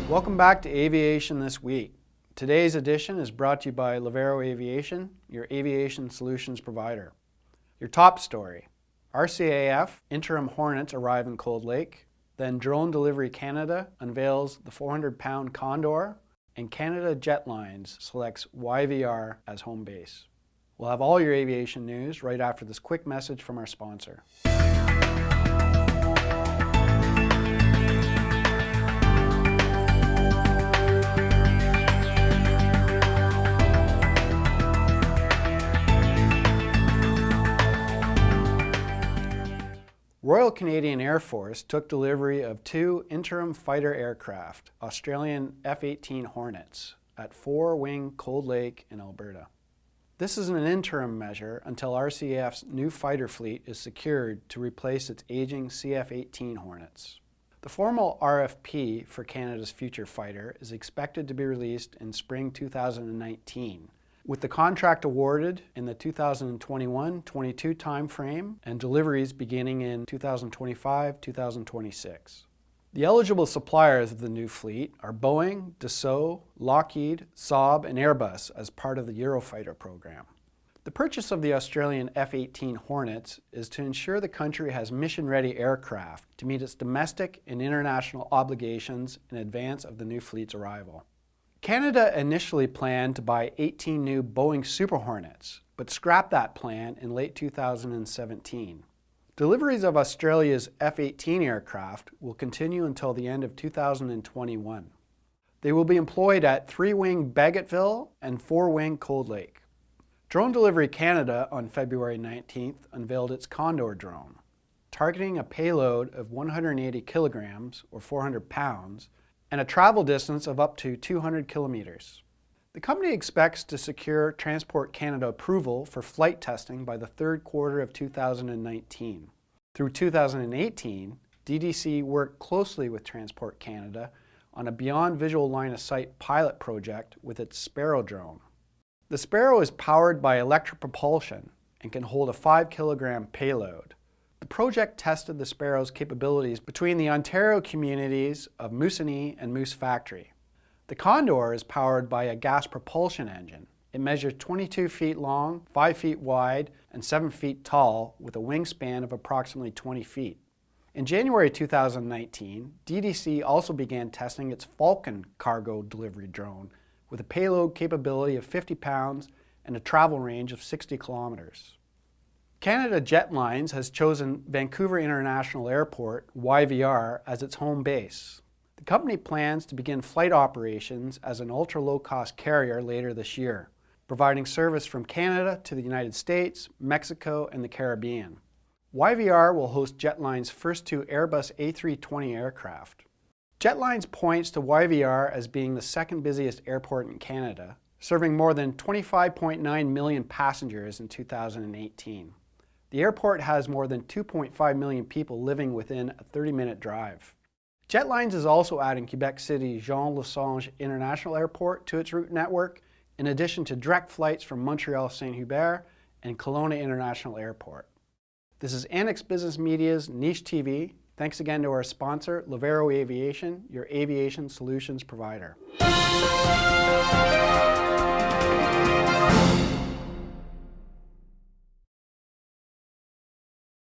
Welcome back to Aviation This Week. Today's edition is brought to you by Lavero Aviation, your aviation solutions provider. Your top story: RCAF interim Hornets arrive in Cold Lake, then Drone Delivery Canada unveils the 400-pound Condor, and Canada Jetlines selects YVR as home base. We'll have all your aviation news right after this quick message from our sponsor. Royal Canadian Air Force took delivery of 2 interim fighter aircraft, Australian F-18 Hornets, at 4-wing Cold Lake in Alberta. This is an interim measure until RCAF's new fighter fleet is secured to replace its aging CF-18 Hornets. The formal RFP for Canada's future fighter is expected to be released in spring 2019. With the contract awarded in the 2021-22 timeframe and deliveries beginning in 2025-2026. The eligible suppliers of the new fleet are Boeing, Dassault, Lockheed, Saab, and Airbus as part of the Eurofighter program. The purchase of the Australian F-18 Hornets is to ensure the country has mission-ready aircraft to meet its domestic and international obligations in advance of the new fleet's arrival. Canada initially planned to buy 18 new Boeing Super Hornets, but scrapped that plan in late 2017. Deliveries of Australia's F-18 aircraft will continue until the end of 2021. They will be employed at 3-wing Bagotville and 4-wing Cold Lake. Drone Delivery Canada on February 19th unveiled its Condor drone, targeting a payload of 180 kilograms or 400 pounds and a travel distance of up to 200 kilometers. The company expects to secure Transport Canada approval for flight testing by the third quarter of 2019. Through 2018, DDC worked closely with Transport Canada on a beyond visual line of sight pilot project with its Sparrow drone. The Sparrow is powered by electric propulsion and can hold a 5-kilogram payload. The project tested the Sparrow's capabilities between the Ontario communities of Moosonee and Moose Factory. The Condor is powered by a gas propulsion engine. It measures 22 feet long, 5 feet wide, and 7 feet tall with a wingspan of approximately 20 feet. In January 2019, DDC also began testing its Falcon cargo delivery drone with a payload capability of 50 pounds and a travel range of 60 kilometers. Canada Jetlines has chosen Vancouver International Airport, YVR, as its home base. The company plans to begin flight operations as an ultra-low-cost carrier later this year, providing service from Canada to the United States, Mexico, and the Caribbean. YVR will host Jetlines' first 2 Airbus A320 aircraft. Jetlines points to YVR as being the second busiest airport in Canada, serving more than 25.9 million passengers in 2018. The airport has more than 2.5 million people living within a 30-minute drive. Jetlines is also adding Quebec City's Jean-Lesage International Airport to its route network, in addition to direct flights from Montreal Saint-Hubert and Kelowna International Airport. This is Annex Business Media's Niche TV. Thanks again to our sponsor, Lavero Aviation, your aviation solutions provider.